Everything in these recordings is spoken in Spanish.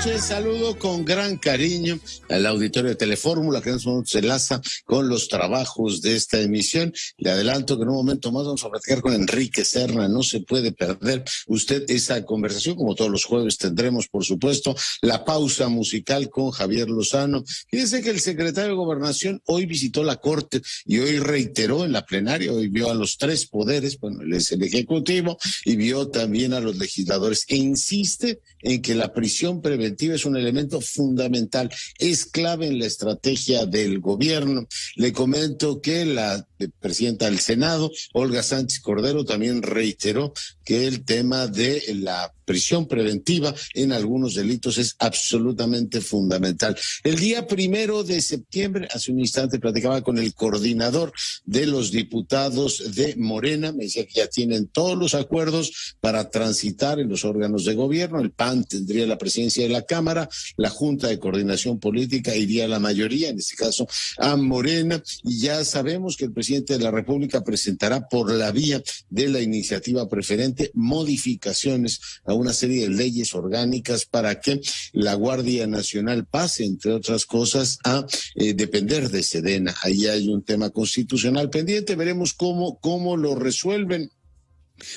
noches, saludo con gran cariño al auditorio de Telefórmula, que en este momento se enlaza con los trabajos de esta emisión. Le adelanto que en un momento más vamos a platicar con Enrique Serna. No se puede perder usted esa conversación, como todos los jueves tendremos, por supuesto, la pausa musical con Javier Lozano. Fíjese que el secretario de Gobernación hoy visitó la Corte y hoy reiteró en la plenaria, hoy vio a los tres poderes, bueno, él es el Ejecutivo, y vio también a los legisladores, e insiste en que la prisión preventiva es un elemento fundamental, es clave en la estrategia del gobierno. Le comento que la presidenta del Senado, Olga Sánchez Cordero, también reiteró que el tema de la prisión preventiva en algunos delitos es absolutamente fundamental. El día 1 de septiembre, hace un instante platicaba con el coordinador de los diputados de Morena, me decía que ya tienen todos los acuerdos para transitar en los órganos de gobierno. El PAN tendría la presidencia de la Cámara, la Junta de Coordinación Política iría a la mayoría, en este caso a Morena, y ya sabemos que el presidente de la República presentará por la vía de la iniciativa preferente modificaciones a una serie de leyes orgánicas para que la Guardia Nacional pase, entre otras cosas, a depender de Sedena. Ahí hay un tema constitucional pendiente, veremos cómo lo resuelven.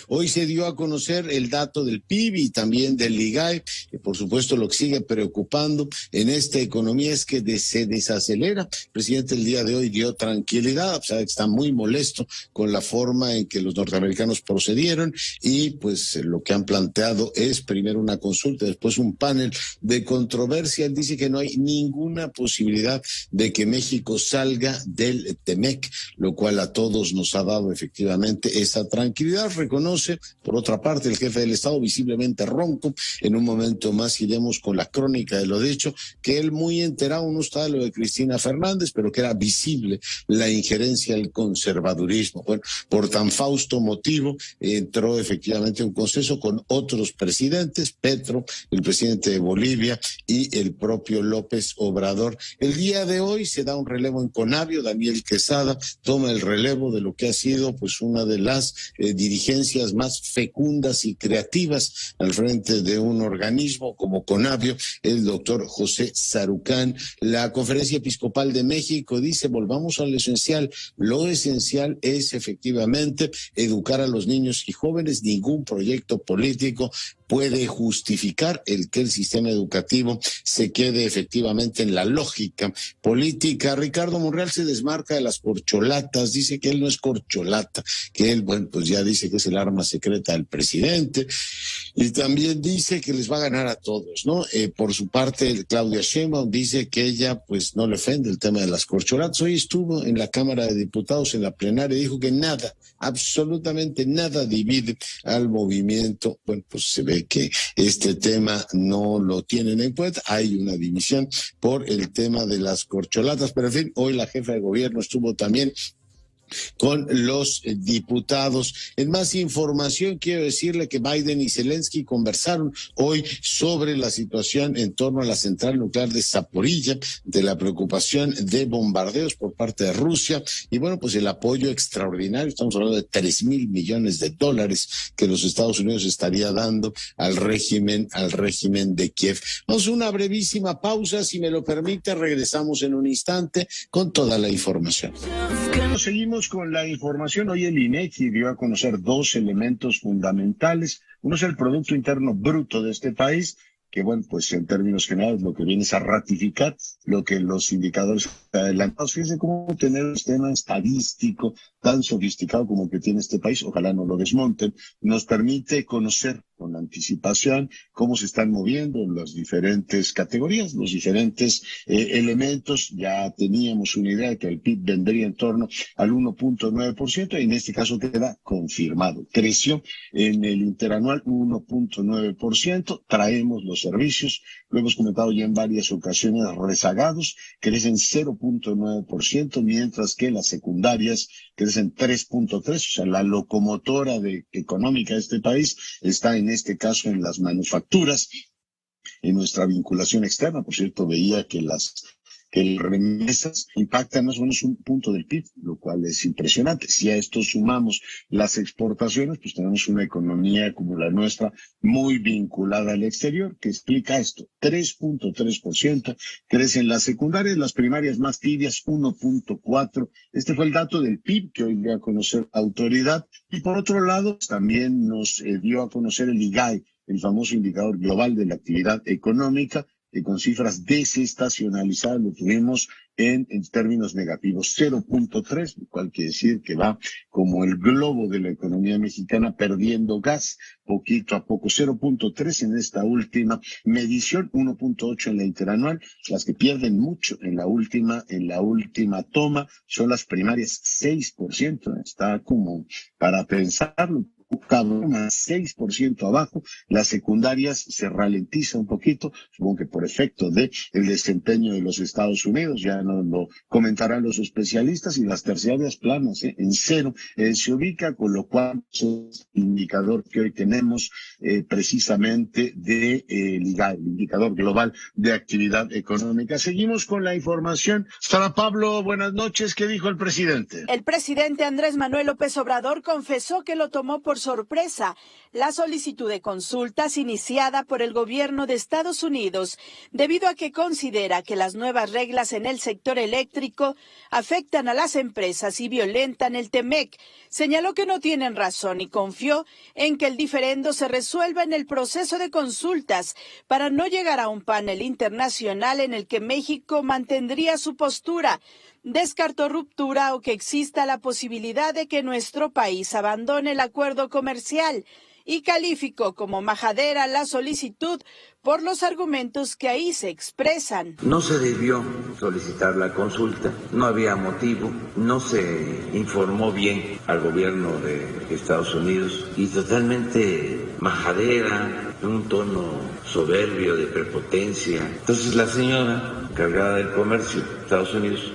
Hoy se dio a conocer el dato del PIB y también del IGAE, que por supuesto lo que sigue preocupando en esta economía es que se desacelera. El presidente el día de hoy dio tranquilidad, a pesar de que está muy molesto con la forma en que los norteamericanos procedieron, y pues lo que han planteado es primero una consulta, después un panel de controversia. Él dice que no hay ninguna posibilidad de que México salga del TEMEC, lo cual a todos nos ha dado efectivamente esa tranquilidad. Reconoce, por otra parte, el jefe del Estado, visiblemente ronco. En un momento más iremos con la crónica de lo dicho, que él muy enterado no está de lo de Cristina Fernández, pero que era visible la injerencia del conservadurismo. Bueno, por tan fausto motivo entró efectivamente un consenso con otros presidentes, Petro, el presidente de Bolivia, y el propio López Obrador. El día de hoy se da un relevo en Conavio. Daniel Quesada toma el relevo de lo que ha sido pues una de las dirigencias más fecundas y creativas al frente de un organismo como Conavio, el doctor José Sarucán. La Conferencia Episcopal de México dice: volvamos a lo esencial. Lo esencial es efectivamente educar a los niños y jóvenes. Ningún proyecto político puede justificar el que el sistema educativo se quede efectivamente en la lógica política. Ricardo Monreal se desmarca de las corcholatas, dice que él no es corcholata, que él, bueno, pues ya dice que es el arma secreta del presidente, y también dice que les va a ganar a todos, ¿no? Por su parte, Claudia Sheinbaum dice que ella, pues, no le ofende el tema de las corcholatas. Hoy estuvo en la Cámara de Diputados, en la plenaria, y dijo que nada, absolutamente nada divide al movimiento. Bueno, pues se ve que este tema no lo tienen en cuenta. Hay una división por el tema de las corcholatas, pero en fin, hoy la jefa de gobierno estuvo también con los diputados. En más información, quiero decirle que Biden y Zelensky conversaron hoy sobre la situación en torno a la central nuclear de Zaporilla, de la preocupación de bombardeos por parte de Rusia, y bueno, pues el apoyo extraordinario. Estamos hablando de $3,000 millones que los Estados Unidos estaría dando al régimen de Kiev. Vamos a una brevísima pausa, si me lo permite, regresamos en un instante con toda la información. Seguimos con la información. Hoy el INEGI dio a conocer dos elementos fundamentales. Uno es el Producto Interno Bruto de este país, que bueno, pues en términos generales lo que viene es a ratificar lo que los indicadores adelantados. Fíjense cómo tener un sistema estadístico tan sofisticado como que tiene este país, ojalá no lo desmonten, nos permite conocer con anticipación cómo se están moviendo las diferentes categorías, los diferentes elementos. Ya teníamos una idea de que el PIB vendría en torno al 1.9%, y en este caso queda confirmado. Creció en el interanual 1.9%, traemos los servicios, lo hemos comentado ya en varias ocasiones, rezagados, crecen 0.9%, mientras que las secundarias crecen 3.3%, o sea, la locomotora económica de este país está en este caso en las manufacturas, en nuestra vinculación externa. Por cierto, veía que las que las remesas impactan más o menos un punto del PIB, lo cual es impresionante. Si a esto sumamos las exportaciones, pues tenemos una economía como la nuestra muy vinculada al exterior, que explica esto. 3.3% crecen las secundarias, las primarias más tibias 1.4%. Este fue el dato del PIB que hoy dio a conocer la autoridad. Y por otro lado, también nos dio a conocer el IGAE, el famoso indicador global de la actividad económica, que con cifras desestacionalizadas lo tuvimos en términos negativos, 0.3, lo cual quiere decir que va como el globo de la economía mexicana perdiendo gas poquito a poco, 0.3 en esta última medición, 1.8 en la interanual. Las que pierden mucho en la última toma son las primarias, 6%, está como para pensarlo. Cada una 6% abajo, las secundarias se ralentiza un poquito, supongo que por efecto de el desempeño de los Estados Unidos, ya nos lo comentarán los especialistas, y las terciarias planas, en cero, se ubica, con lo cual es el indicador que hoy tenemos precisamente de el indicador global de actividad económica. Seguimos con la información. Sara Pablo, buenas noches. ¿Qué dijo el presidente? El presidente Andrés Manuel López Obrador confesó que lo tomó por sorpresa la solicitud de consultas iniciada por el gobierno de Estados Unidos, debido a que considera que las nuevas reglas en el sector eléctrico afectan a las empresas y violentan el TEMEC. Señaló que no tienen razón y confió en que el diferendo se resuelva en el proceso de consultas para no llegar a un panel internacional en el que México mantendría su postura. Descartó ruptura o que exista la posibilidad de que nuestro país abandone el acuerdo comercial y calificó como majadera la solicitud por los argumentos que ahí se expresan. No se debió solicitar la consulta, no había motivo, no se informó bien al gobierno de Estados Unidos y totalmente majadera, un tono soberbio de prepotencia. Entonces la señora encargada del comercio de Estados Unidos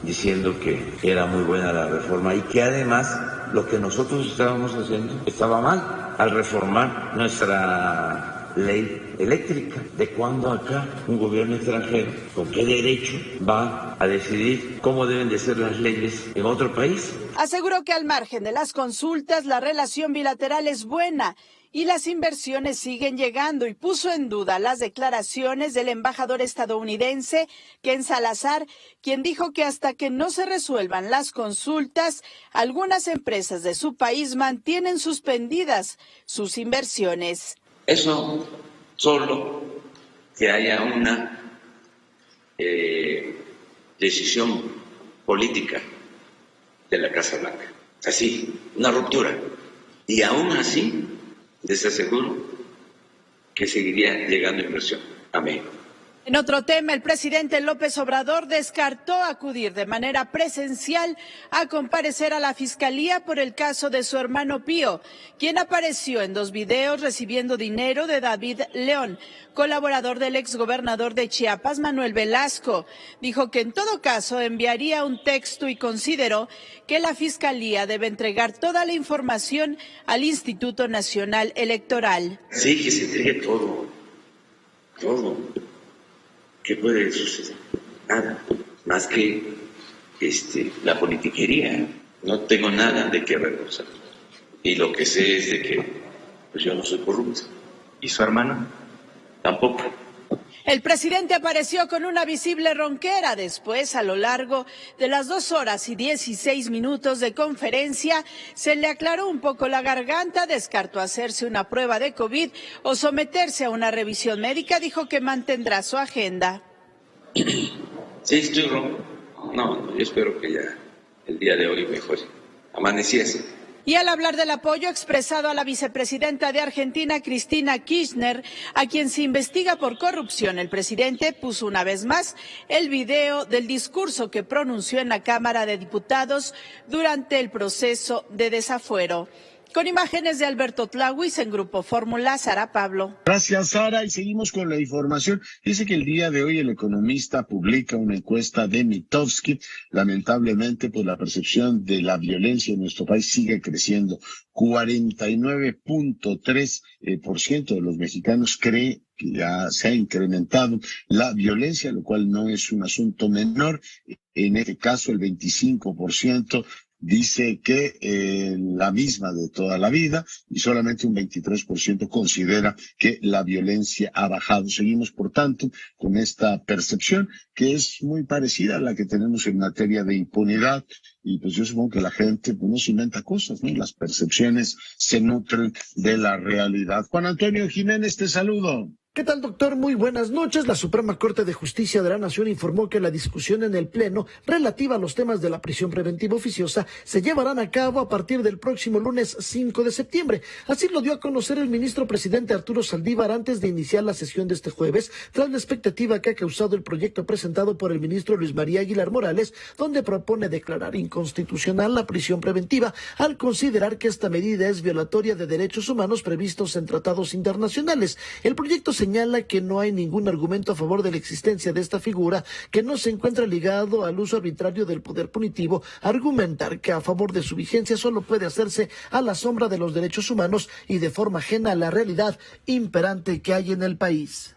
diciendo que era muy buena la reforma y que además lo que nosotros estábamos haciendo estaba mal al reformar nuestra ley eléctrica. ¿De cuándo acá un gobierno extranjero con qué derecho va a decidir cómo deben de ser las leyes en otro país? Aseguró que al margen de las consultas la relación bilateral es buena y las inversiones siguen llegando, y puso en duda las declaraciones del embajador estadounidense Ken Salazar, quien dijo que hasta que no se resuelvan las consultas, algunas empresas de su país mantienen suspendidas sus inversiones. Eso solo que haya una decisión política de la Casa Blanca, así, una ruptura, y aún así les aseguro que seguiría llegando inversión a México. En otro tema, el presidente López Obrador descartó acudir de manera presencial a comparecer a la Fiscalía por el caso de su hermano Pío, quien apareció en 2 videos recibiendo dinero de David León, colaborador del exgobernador de Chiapas, Manuel Velasco. Dijo que en todo caso enviaría un texto y consideró que la Fiscalía debe entregar toda la información al Instituto Nacional Electoral. Sí, que se entregue todo. ¿Qué puede suceder? Nada, más que la politiquería. No tengo nada de qué reprochar. Y lo que sé es de que pues yo no soy corrupto. ¿Y su hermano? Tampoco. El presidente apareció con una visible ronquera. Después, a lo largo de las 2 horas y 16 minutos de conferencia, se le aclaró un poco la garganta, descartó hacerse una prueba de COVID o someterse a una revisión médica. Dijo que mantendrá su agenda. Sí, estoy ronco. No, yo espero que ya el día de hoy mejore. Amanecí así. Y al hablar del apoyo expresado a la vicepresidenta de Argentina, Cristina Kirchner, a quien se investiga por corrupción, el presidente puso una vez más el video del discurso que pronunció en la Cámara de Diputados durante el proceso de desafuero. Con imágenes de Alberto Tláhuiz en Grupo Fórmula, Sara Pablo. Gracias, Sara, y seguimos con la información. Dice que el día de hoy El Economista publica una encuesta de Mitofsky. Lamentablemente, pues la percepción de la violencia en nuestro país sigue creciendo. 49.3% de los mexicanos cree que ya se ha incrementado la violencia, lo cual no es un asunto menor. En este caso, el 25% dice que la misma de toda la vida y solamente un 23% considera que la violencia ha bajado. Seguimos, por tanto, con esta percepción que es muy parecida a la que tenemos en materia de impunidad. Y pues yo supongo que la gente pues, no se inventa cosas, ¿no? Las percepciones se nutren de la realidad. Juan Antonio Jiménez, te saludo. ¿Qué tal, doctor? Muy buenas noches. La Suprema Corte de Justicia de la Nación informó que la discusión en el Pleno relativa a los temas de la prisión preventiva oficiosa se llevarán a cabo a partir del próximo lunes 5 de septiembre. Así lo dio a conocer el ministro presidente Arturo Saldívar antes de iniciar la sesión de este jueves, tras la expectativa que ha causado el proyecto presentado por el ministro Luis María Aguilar Morales, donde propone declarar inconstitucional la prisión preventiva al considerar que esta medida es violatoria de derechos humanos previstos en tratados internacionales. El proyecto señala que no hay ningún argumento a favor de la existencia de esta figura, que no se encuentra ligado al uso arbitrario del poder punitivo. Argumentar que a favor de su vigencia solo puede hacerse a la sombra de los derechos humanos y de forma ajena a la realidad imperante que hay en el país.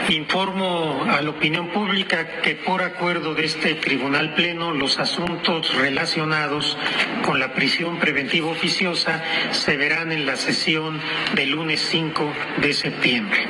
Informo a la opinión pública que por acuerdo de este Tribunal Pleno, los asuntos relacionados con la prisión preventiva oficiosa se verán en la sesión del lunes 5 de septiembre.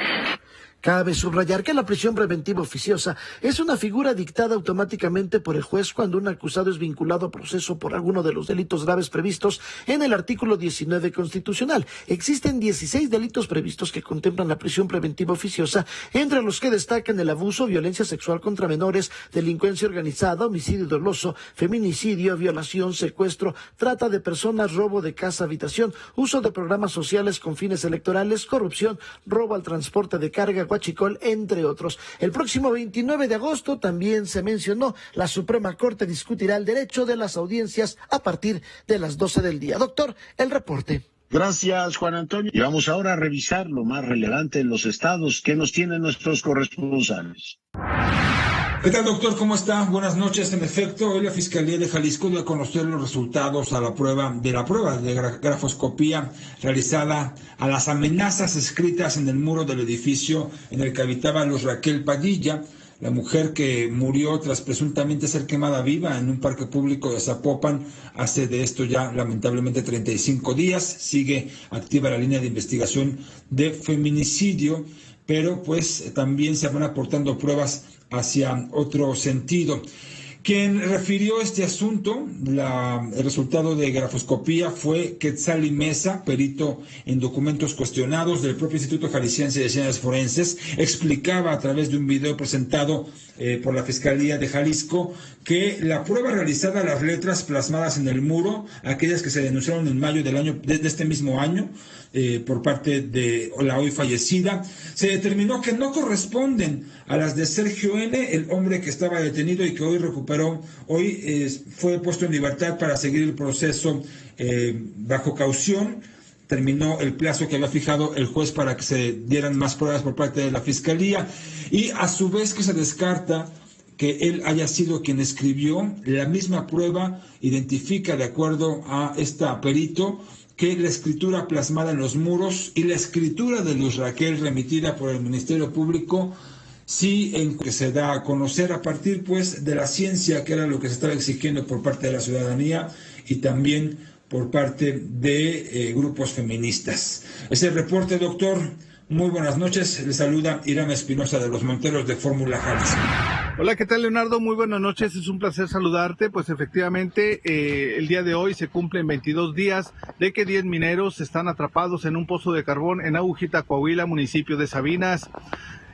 Cabe subrayar que la prisión preventiva oficiosa es una figura dictada automáticamente por el juez cuando un acusado es vinculado a proceso por alguno de los delitos graves previstos en el artículo 19 constitucional. Existen 16 delitos previstos que contemplan la prisión preventiva oficiosa, entre los que destacan el abuso, violencia sexual contra menores, delincuencia organizada, homicidio doloso, feminicidio, violación, secuestro, trata de personas, robo de casa, habitación, uso de programas sociales con fines electorales, corrupción, robo al transporte de carga, huachicol, entre otros. El próximo 29 de agosto también se mencionó, la Suprema Corte discutirá el derecho de las audiencias a partir de las 12 del día. Doctor, el reporte. Gracias, Juan Antonio. Y vamos ahora a revisar lo más relevante en los estados que nos tienen nuestros corresponsales. ¿Qué tal, doctor? ¿Cómo está? Buenas noches. En efecto, hoy la Fiscalía de Jalisco dio a conocer los resultados a la prueba de grafoscopía realizada a las amenazas escritas en el muro del edificio en el que habitaba Luz Raquel Padilla, la mujer que murió tras presuntamente ser quemada viva en un parque público de Zapopan hace de esto ya lamentablemente 35 días. Sigue activa la línea de investigación de feminicidio, pero pues también se van aportando pruebas hacia otro sentido. Quien refirió este asunto, el resultado de grafoscopía, fue Quetzali Mesa, perito en documentos cuestionados del propio Instituto Jalisciense de Ciencias Forenses. Explicaba a través de un video presentado por la Fiscalía de Jalisco que la prueba realizada a las letras plasmadas en el muro, aquellas que se denunciaron en mayo de este mismo año, por parte de la hoy fallecida, se determinó que no corresponden a las de Sergio N., el hombre que estaba detenido y que hoy fue puesto en libertad para seguir el proceso bajo caución. Terminó el plazo que había fijado el juez para que se dieran más pruebas por parte de la Fiscalía, y a su vez que se descarta que él haya sido quien escribió. La misma prueba identifica, de acuerdo a esta perito, que la escritura plasmada en los muros y la escritura de Luz Raquel remitida por el Ministerio Público sí que se da a conocer a partir pues de la ciencia, que era lo que se estaba exigiendo por parte de la ciudadanía y también por parte de grupos feministas. Ese reporte, doctor. Muy buenas noches. Le saluda Irán Espinosa de los Monteros de Fórmula Jalisco. Hola, ¿qué tal, Leonardo? Muy buenas noches, es un placer saludarte. Pues efectivamente, el día de hoy se cumplen 22 días de que 10 mineros están atrapados en un pozo de carbón en Agujita, Coahuila, municipio de Sabinas.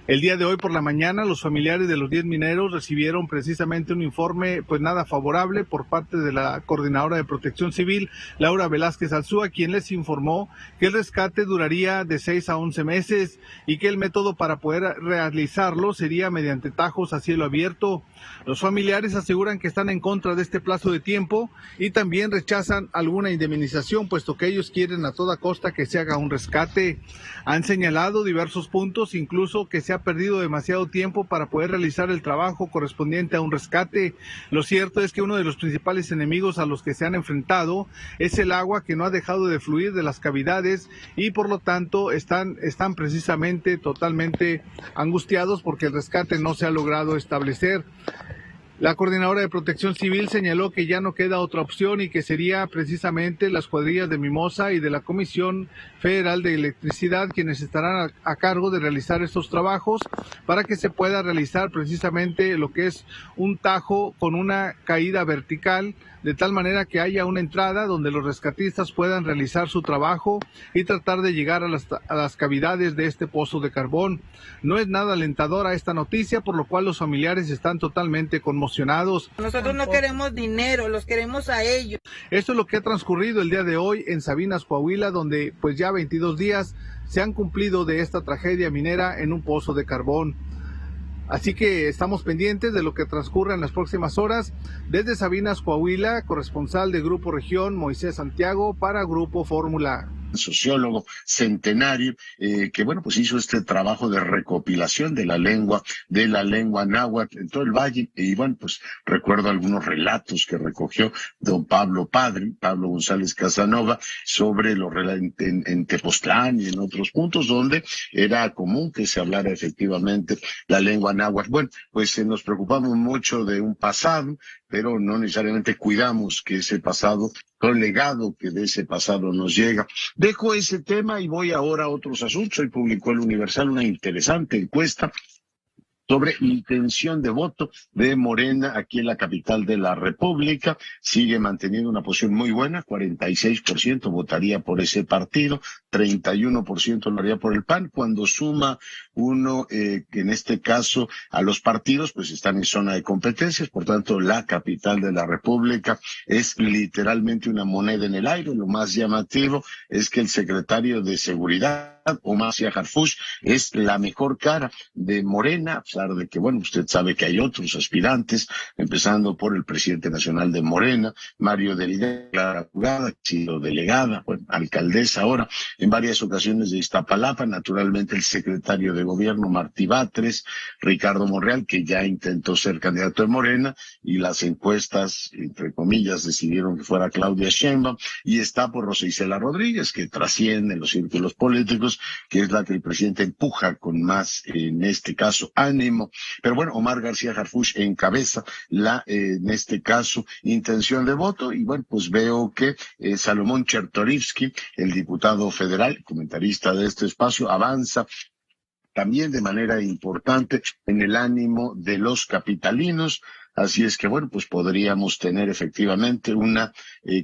El día de hoy por la mañana los familiares de los 10 mineros recibieron precisamente un informe pues nada favorable por parte de la Coordinadora de Protección Civil, Laura Velázquez Alzúa, quien les informó que el rescate duraría de 6 a 11 meses y que el método para poder realizarlo sería mediante tajos a cielo abierto. Los familiares aseguran que están en contra de este plazo de tiempo y también rechazan alguna indemnización, puesto que ellos quieren a toda costa que se haga un rescate. Han señalado diversos puntos, incluso que se ha ha perdido demasiado tiempo para poder realizar el trabajo correspondiente a un rescate. Lo cierto es que uno de los principales enemigos a los que se han enfrentado es el agua, que no ha dejado de fluir de las cavidades, y por lo tanto están precisamente totalmente angustiados porque el rescate no se ha logrado establecer. La coordinadora de Protección Civil señaló que ya no queda otra opción y que sería precisamente las cuadrillas de Mimosa y de la Comisión Federal de Electricidad quienes estarán a cargo de realizar estos trabajos para que se pueda realizar precisamente lo que es un tajo con una caída vertical, de tal manera que haya una entrada donde los rescatistas puedan realizar su trabajo y tratar de llegar a las cavidades de este pozo de carbón. No es nada alentadora esta noticia, por lo cual los familiares están totalmente conmocionados. Nosotros no queremos dinero, los queremos a ellos. Esto es lo que ha transcurrido el día de hoy en Sabinas, Coahuila, donde pues ya 22 días se han cumplido de esta tragedia minera en un pozo de carbón. Así que estamos pendientes de lo que transcurra en las próximas horas. Desde Sabinas, Coahuila, corresponsal de Grupo Región, Moisés Santiago, para Grupo Fórmula. Sociólogo centenario, que bueno, pues hizo este trabajo de recopilación de la lengua náhuatl en todo el valle. Y bueno, pues recuerdo algunos relatos que recogió don Pablo González Casanova, sobre los relatos en Tepoztlán y en otros puntos donde era común que se hablara efectivamente la lengua náhuatl. Bueno, pues nos preocupamos mucho de un pasado, pero no necesariamente cuidamos que ese pasado, todo el legado que de ese pasado nos llega. Dejo ese tema y voy ahora a otros asuntos. Hoy publicó el Universal una interesante encuesta sobre intención de voto de Morena aquí en la capital de la República. Sigue manteniendo una posición muy buena, 46% votaría por ese partido, 31% lo haría por el PAN. Cuando suma uno, que en este caso a los partidos, pues están en zona de competencias, por tanto la capital de la República es literalmente una moneda en el aire. Lo más llamativo es que el secretario de Seguridad, Omar García Harfuch, es la mejor cara de Morena, a pesar de que, bueno, usted sabe que hay otros aspirantes, empezando por el presidente nacional de Morena, Mario Delgado, Clara Jurada, que ha sido delegada, bueno, alcaldesa ahora, en varias ocasiones de Iztapalapa, naturalmente el secretario de Gobierno, Martí Batres, Ricardo Monreal, que ya intentó ser candidato de Morena, y las encuestas, entre comillas, decidieron que fuera Claudia Sheinbaum, y está por Rosa Isela Rodríguez, que trasciende en los círculos políticos, que es la que el presidente empuja con más, en este caso, ánimo. Pero bueno, Omar García Harfuch encabeza en este caso, intención de voto, y bueno, pues veo que Salomón Chertorivsky, el diputado federal, comentarista de este espacio, avanza también de manera importante en el ánimo de los capitalinos. Así es que, bueno, pues podríamos tener efectivamente una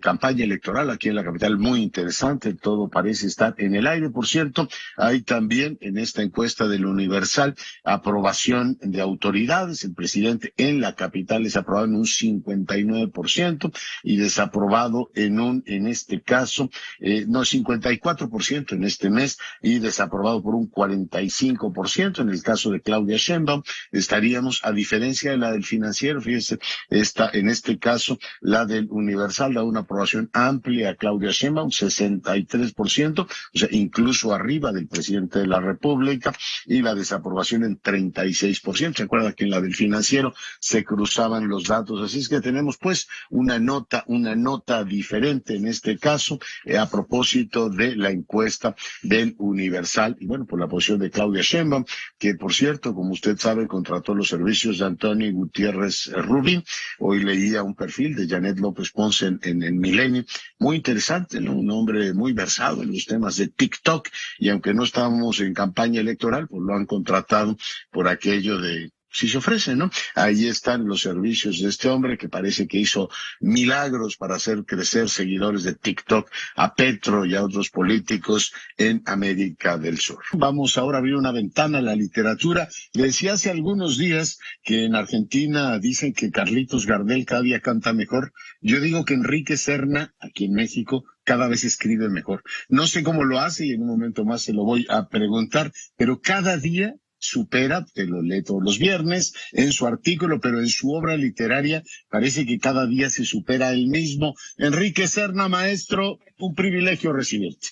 campaña electoral aquí en la capital muy interesante. Todo parece estar en el aire. Por cierto, hay también en esta encuesta del Universal aprobación de autoridades. El presidente en la capital es aprobado en un 59% y desaprobado en este caso, 54% en este mes, y desaprobado por un 45%. En el caso de Claudia Sheinbaum estaríamos, a diferencia de la del Financiero, fíjese, en este caso, la del Universal da una aprobación amplia a Claudia Sheinbaum, 63%, o sea, incluso arriba del presidente de la República, y la desaprobación en 36%. ¿Se acuerda que en la del Financiero se cruzaban los datos? Así es que tenemos pues una nota diferente en este caso, a propósito de la encuesta del Universal, y bueno, por la posición de Claudia Sheinbaum, que por cierto, como usted sabe, contrató los servicios de Antonio Gutiérrez Rubín. Hoy leía un perfil de Janet López Ponce en Milenio, muy interesante, ¿no? Un hombre muy versado en los temas de TikTok, y aunque no estábamos en campaña electoral, pues lo han contratado por aquello de si se ofrece, ¿no? Ahí están los servicios de este hombre que parece que hizo milagros para hacer crecer seguidores de TikTok a Petro y a otros políticos en América del Sur. Vamos ahora a abrir una ventana a la literatura. Le decía hace algunos días que en Argentina dicen que Carlitos Gardel cada día canta mejor. Yo digo que Enrique Serna, aquí en México, cada vez escribe mejor. No sé cómo lo hace y en un momento más se lo voy a preguntar, pero cada día supera, te lo lee todos los viernes en su artículo, pero en su obra literaria parece que cada día se supera él mismo. Enrique Serna, maestro, un privilegio recibirte.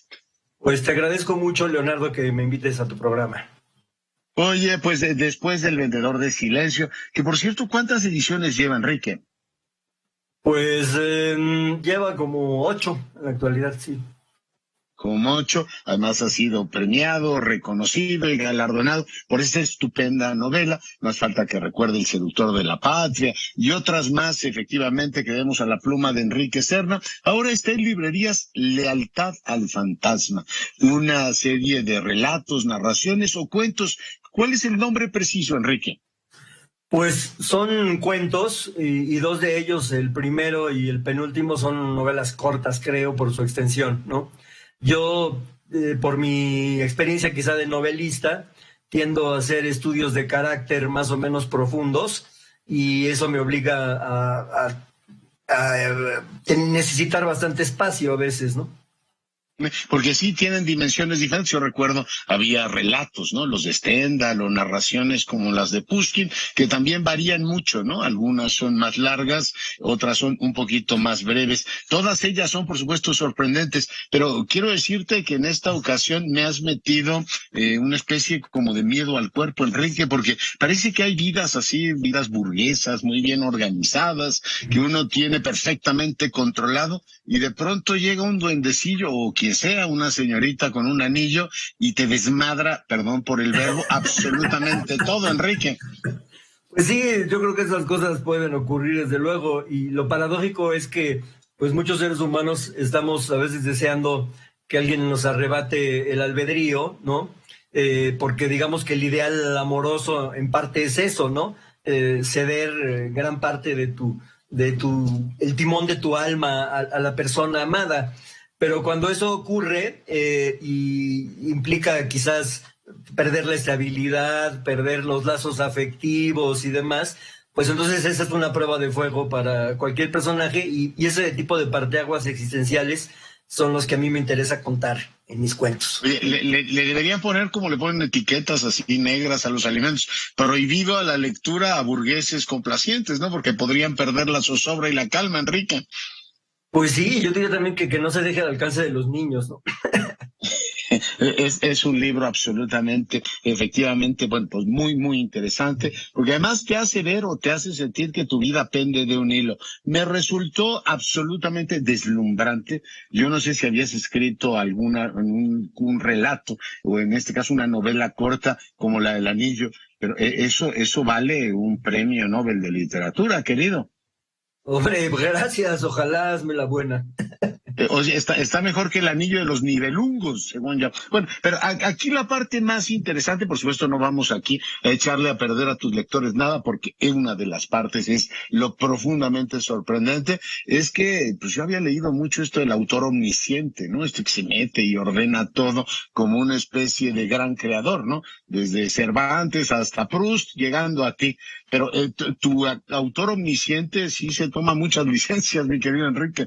Pues te agradezco mucho, Leonardo, que me invites a tu programa. Oye, pues después del Vendedor de Silencio, que por cierto, ¿cuántas ediciones lleva, Enrique? Pues lleva como 8 en la actualidad, sí. Como 8, además ha sido premiado, reconocido y galardonado por esta estupenda novela. Más falta que recuerde El seductor de la patria y otras más, efectivamente, que vemos a la pluma de Enrique Serna. Ahora está en librerías Lealtad al fantasma, una serie de relatos, narraciones o cuentos. ¿Cuál es el nombre preciso, Enrique? Pues son cuentos y 2 de ellos, el primero y el penúltimo, son novelas cortas, creo, por su extensión, ¿no? Yo, por mi experiencia quizá de novelista, tiendo a hacer estudios de carácter más o menos profundos y eso me obliga a necesitar bastante espacio a veces, ¿no? Porque sí tienen dimensiones diferentes. Yo recuerdo, había relatos, ¿no? Los de Stendhal o narraciones como las de Pushkin, que también varían mucho, ¿no? Algunas son más largas, otras son un poquito más breves. Todas ellas son, por supuesto, sorprendentes, pero quiero decirte que en esta ocasión me has metido una especie como de miedo al cuerpo, Enrique, porque parece que hay vidas así, vidas burguesas, muy bien organizadas, que uno tiene perfectamente controlado, y de pronto llega un duendecillo o quien sea, una señorita con un anillo, y te desmadra, perdón por el verbo, absolutamente todo, Enrique. Pues sí, yo creo que esas cosas pueden ocurrir desde luego, y lo paradójico es que pues muchos seres humanos estamos a veces deseando que alguien nos arrebate el albedrío, ¿no? Porque digamos que el ideal amoroso en parte es eso, ¿no? Ceder gran parte el timón de tu alma a la persona amada. Pero cuando eso ocurre y implica quizás perder la estabilidad, perder los lazos afectivos y demás, pues entonces esa es una prueba de fuego para cualquier personaje y ese tipo de parteaguas existenciales son los que a mí me interesa contar en mis cuentos. Oye, le deberían poner, como le ponen etiquetas así negras a los alimentos, prohibido a la lectura a burgueses complacientes, ¿no? Porque podrían perder la zozobra y la calma, Enrique. Pues sí, yo diría también que no se deje al alcance de los niños, ¿no? Es un libro absolutamente, efectivamente, bueno, pues muy, muy interesante, porque además te hace ver o te hace sentir que tu vida pende de un hilo. Me resultó absolutamente deslumbrante. Yo no sé si habías escrito un relato, o en este caso una novela corta como la del Anillo, pero eso vale un premio Nobel de literatura, querido. Hombre, gracias, ojalá hazme la buena. Oye, está mejor que El Anillo de los Nibelungos, según yo. Bueno, pero aquí la parte más interesante, por supuesto no vamos aquí a echarle a perder a tus lectores nada, porque una de las partes es lo profundamente sorprendente, es que pues yo había leído mucho esto del autor omnisciente, ¿no? Este que se mete y ordena todo como una especie de gran creador, ¿no? Desde Cervantes hasta Proust, llegando a ti. Pero tu autor omnisciente sí se toma muchas licencias, mi querido Enrique.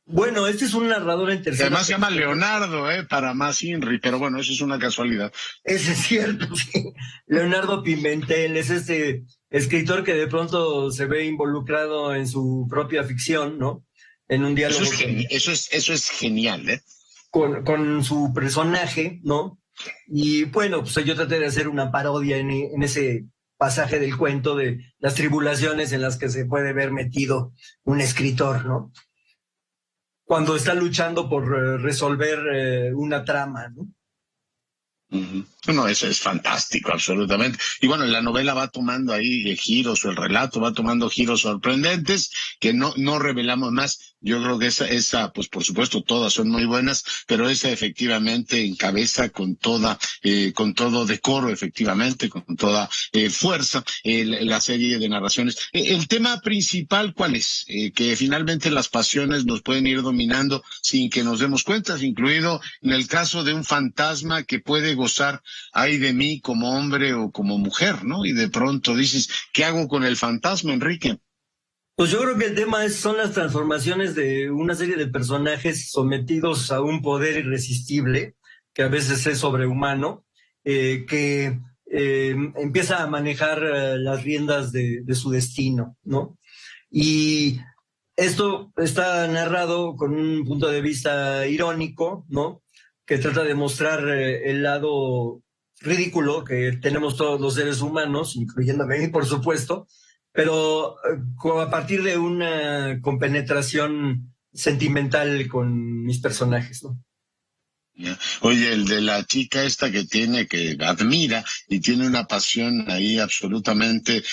Bueno, este es un narrador en tercera. Además se llama Leonardo, para más Inri, pero bueno, eso es una casualidad. Ese es cierto, sí. Leonardo Pimentel es este escritor que de pronto se ve involucrado en su propia ficción, ¿no? En un diálogo. Eso es genial, ¿eh? Con su personaje, ¿no? Y bueno, pues yo traté de hacer una parodia en ese pasaje del cuento de las tribulaciones en las que se puede ver metido un escritor, ¿no? Cuando está luchando por resolver una trama, ¿no? Uh-huh. No, eso es fantástico, absolutamente. Y bueno, la novela va tomando ahí giros, o el relato va tomando giros sorprendentes que no revelamos más. Yo creo que esa, pues por supuesto todas son muy buenas, pero esa efectivamente encabeza con todo decoro, efectivamente, con toda fuerza, la serie de narraciones. El tema principal, ¿cuál es? Que finalmente las pasiones nos pueden ir dominando sin que nos demos cuenta, incluido en el caso de un fantasma que puede gozar, ay de mí como hombre o como mujer, ¿no? Y de pronto dices, ¿qué hago con el fantasma, Enrique? Pues yo creo que el tema son las transformaciones de una serie de personajes sometidos a un poder irresistible, que a veces es sobrehumano, que empieza a manejar las riendas de su destino, ¿no? Y esto está narrado con un punto de vista irónico, ¿no? Que trata de mostrar el lado ridículo que tenemos todos los seres humanos, incluyéndome a mí, por supuesto, pero a partir de una compenetración sentimental con mis personajes, ¿no? Oye, el de la chica esta que admira y tiene una pasión ahí absolutamente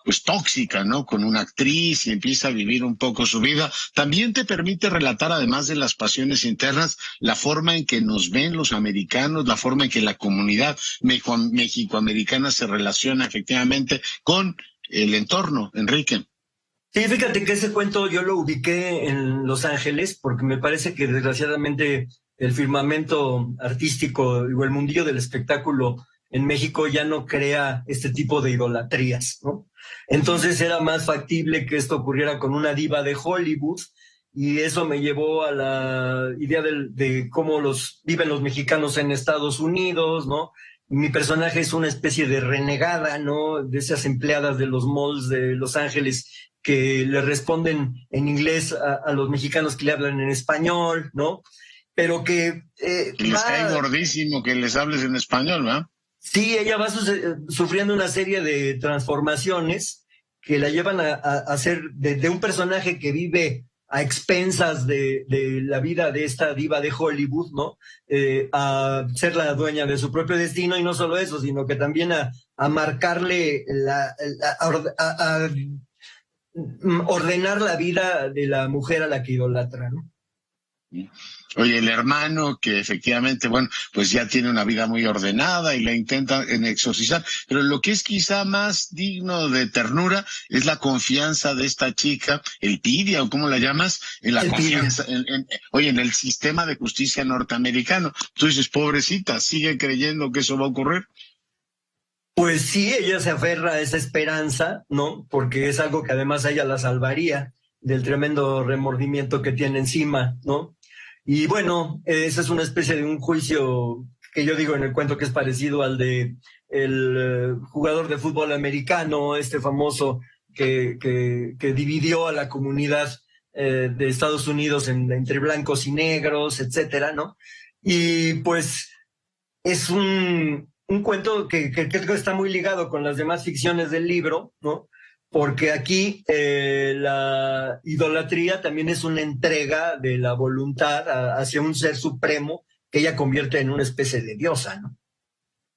pues tóxica, ¿no? Con una actriz y empieza a vivir un poco su vida. También te permite relatar, además de las pasiones internas, la forma en que nos ven los americanos, la forma en que la comunidad mexicoamericana se relaciona efectivamente con el entorno, Enrique. Sí, fíjate que ese cuento yo lo ubiqué en Los Ángeles porque me parece que desgraciadamente el firmamento artístico o el mundillo del espectáculo en México ya no crea este tipo de idolatrías, ¿no? Entonces era más factible que esto ocurriera con una diva de Hollywood, y eso me llevó a la idea de cómo viven los mexicanos en Estados Unidos, ¿no? Mi personaje es una especie de renegada, ¿no? De esas empleadas de los malls de Los Ángeles que le responden en inglés a los mexicanos que le hablan en español, ¿no? Pero que... les cae gordísimo que les hables en español, ¿verdad? Sí, ella va sufriendo una serie de transformaciones que la llevan a hacer de un personaje que vive a expensas de la vida de esta diva de Hollywood, ¿no? A ser la dueña de su propio destino, y no solo eso, sino que también a marcarle, a ordenar la vida de la mujer a la que idolatra, ¿no? Oye, el hermano que efectivamente, bueno, pues ya tiene una vida muy ordenada y la intenta exorcizar, pero lo que es quizá más digno de ternura es la confianza de esta chica, el tibia, o ¿cómo la llamas? En la confianza, en el sistema de justicia norteamericano. Tú dices, pobrecita, ¿sigue creyendo que eso va a ocurrir? Pues sí, ella se aferra a esa esperanza, ¿no? Porque es algo que además a ella la salvaría del tremendo remordimiento que tiene encima, ¿no? Y bueno, esa es una especie de un juicio que yo digo en el cuento que es parecido al de el jugador de fútbol americano, este famoso que dividió a la comunidad de Estados Unidos entre blancos y negros, etcétera, ¿no? Y pues es un cuento que creo que está muy ligado con las demás ficciones del libro, ¿no? Porque aquí la idolatría también es una entrega de la voluntad hacia un ser supremo que ella convierte en una especie de diosa, ¿no?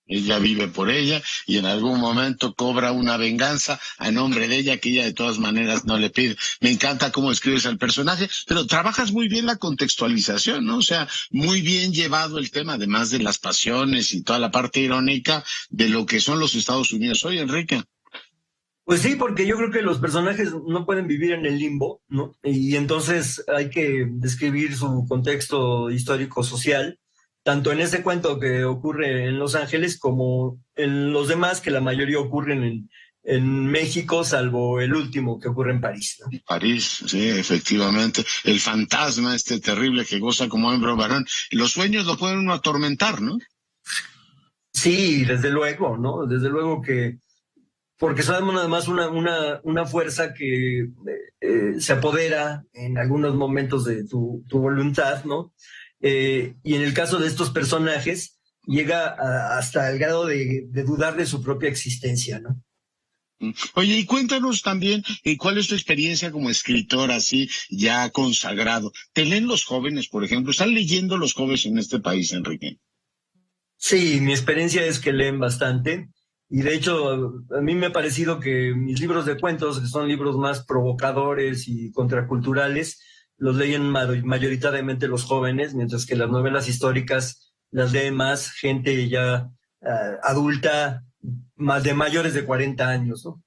Ella vive por ella y en algún momento cobra una venganza a nombre de ella que ella de todas maneras no le pide. Me encanta cómo escribes al personaje, pero trabajas muy bien la contextualización, ¿no? O sea, muy bien llevado el tema, además de las pasiones y toda la parte irónica de lo que son los Estados Unidos hoy, Enrique. Pues sí, porque yo creo que los personajes no pueden vivir en el limbo, ¿no? Y entonces hay que describir su contexto histórico-social, tanto en ese cuento que ocurre en Los Ángeles como en los demás, que la mayoría ocurren en México, salvo el último que ocurre en París, ¿no? París, sí, efectivamente. El fantasma este terrible que goza como hembra o varón. Los sueños lo pueden uno atormentar, ¿no? Sí, desde luego, ¿no? Desde luego que... porque sabemos además una fuerza que se apodera en algunos momentos de tu voluntad, ¿no? Y en el caso de estos personajes, llega hasta el grado de dudar de su propia existencia, ¿no? Oye, y cuéntanos también cuál es tu experiencia como escritor así ya consagrado. ¿Te leen los jóvenes, por ejemplo? ¿Están leyendo los jóvenes en este país, Enrique? Sí, mi experiencia es que leen bastante. Y de hecho, a mí me ha parecido que mis libros de cuentos, que son libros más provocadores y contraculturales, los leen mayoritariamente los jóvenes, mientras que las novelas históricas las lee más gente ya adulta, más de mayores de 40 años, ¿no?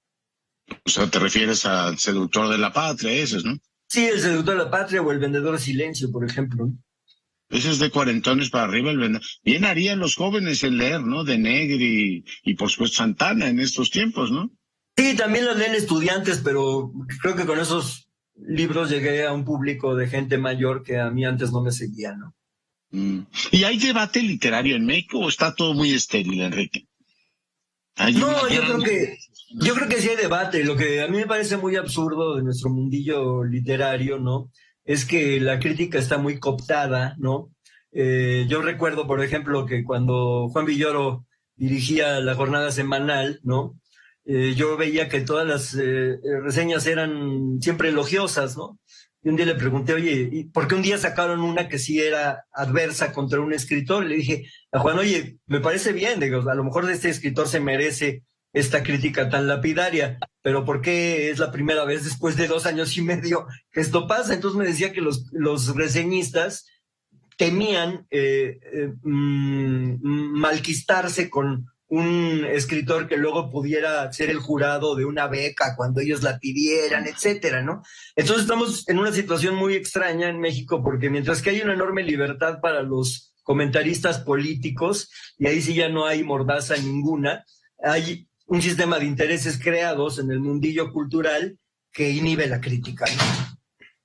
O sea, te refieres al Seductor de la Patria, esos, ¿no? Sí, El Seductor de la Patria o El Vendedor de Silencio, por ejemplo, ¿no? Ese es de cuarentones para arriba. Bien harían los jóvenes en leer, ¿no? De Negri y por supuesto Santana en estos tiempos, ¿no? Sí, también los leen estudiantes, pero creo que con esos libros llegué a un público de gente mayor que a mí antes no me seguía, ¿no? ¿Y hay debate literario en México o está todo muy estéril, Enrique? No, yo creo que sí hay debate. Lo que a mí me parece muy absurdo de nuestro mundillo literario, ¿no? Es que la crítica está muy cooptada, ¿no? Yo recuerdo, por ejemplo, que cuando Juan Villoro dirigía la jornada semanal, ¿no? Yo veía que todas las reseñas eran siempre elogiosas, ¿no? Y un día le pregunté, oye, ¿y por qué un día sacaron una que sí era adversa contra un escritor? Le dije a Juan, oye, me parece bien, digo, a lo mejor este escritor se merece esta crítica tan lapidaria, pero ¿por qué es la primera vez después de 2 años y medio que esto pasa? Entonces me decía que los reseñistas temían malquistarse con un escritor que luego pudiera ser el jurado de una beca cuando ellos la pidieran, etcétera, ¿no? Entonces estamos en una situación muy extraña en México, porque mientras que hay una enorme libertad para los comentaristas políticos, y ahí sí ya no hay mordaza ninguna, hay un sistema de intereses creados en el mundillo cultural que inhibe la crítica, ¿no?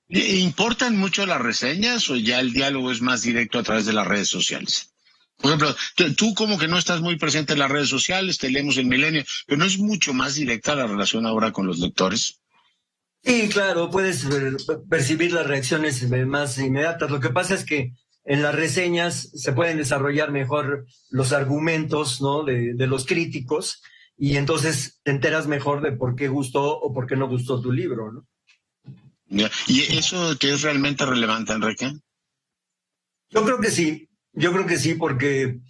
¿Importan mucho las reseñas o ya el diálogo es más directo a través de las redes sociales? Por ejemplo, tú como que no estás muy presente en las redes sociales, te leemos en Milenio, pero ¿no es mucho más directa la relación ahora con los lectores? Sí, claro, puedes percibir las reacciones más inmediatas. Lo que pasa es que en las reseñas se pueden desarrollar mejor los argumentos, ¿no?, de los críticos, y entonces te enteras mejor de por qué gustó o por qué no gustó tu libro, ¿no? ¿Y eso que es realmente relevante, Enrique? Yo creo que sí, porque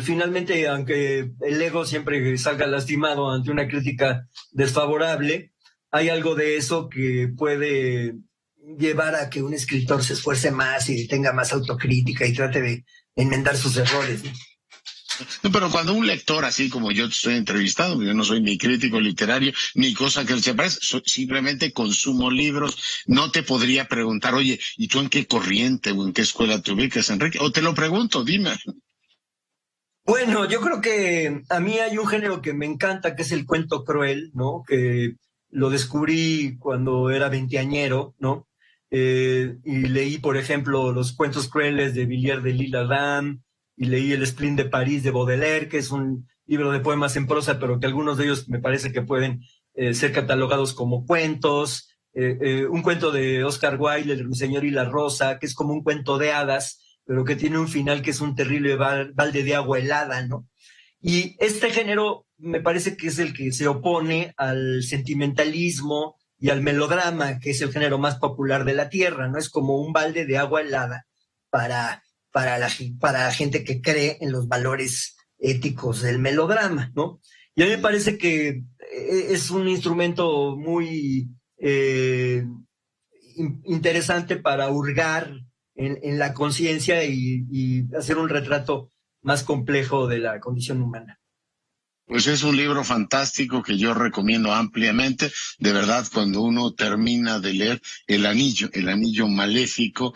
finalmente, aunque el ego siempre salga lastimado ante una crítica desfavorable, hay algo de eso que puede llevar a que un escritor se esfuerce más y tenga más autocrítica y trate de enmendar sus errores, ¿no? No, pero cuando un lector, así como yo te estoy entrevistando, yo no soy ni crítico literario, ni cosa que se parezca, simplemente consumo libros, no te podría preguntar, oye, ¿y tú en qué corriente o en qué escuela te ubicas, Enrique? O te lo pregunto, dime. Bueno, yo creo que a mí hay un género que me encanta, que es el cuento cruel, ¿no? Que lo descubrí cuando era veinteañero, ¿no? Y leí, por ejemplo, los cuentos crueles de Villiers de L'Isle-Adam, y leí El Spleen de París de Baudelaire, que es un libro de poemas en prosa, pero que algunos de ellos me parece que pueden ser catalogados como cuentos. Un cuento de Oscar Wilde, El ruiseñor y la rosa, que es como un cuento de hadas, pero que tiene un final que es un terrible balde de agua helada, ¿no? Y este género me parece que es el que se opone al sentimentalismo y al melodrama, que es el género más popular de la tierra, ¿no? Es como un balde de agua helada para la gente que cree en los valores éticos del melodrama, ¿no? Y a mí me parece que es un instrumento muy interesante para hurgar en la conciencia y hacer un retrato más complejo de la condición humana. Pues es un libro fantástico que yo recomiendo ampliamente. De verdad, cuando uno termina de leer El Anillo Maléfico,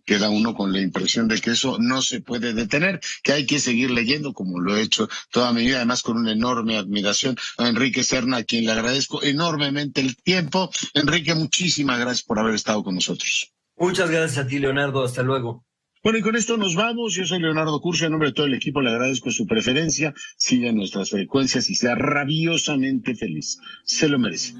queda uno con la impresión de que eso no se puede detener, que hay que seguir leyendo, como lo he hecho toda mi vida, además con una enorme admiración a Enrique Serna, a quien le agradezco enormemente el tiempo. Enrique, muchísimas gracias por haber estado con nosotros. Muchas gracias a ti, Leonardo. Hasta luego. Bueno, y con esto nos vamos. Yo soy Leonardo Curcio. En nombre de todo el equipo le agradezco su preferencia. Siga nuestras frecuencias y sea rabiosamente feliz. Se lo merece.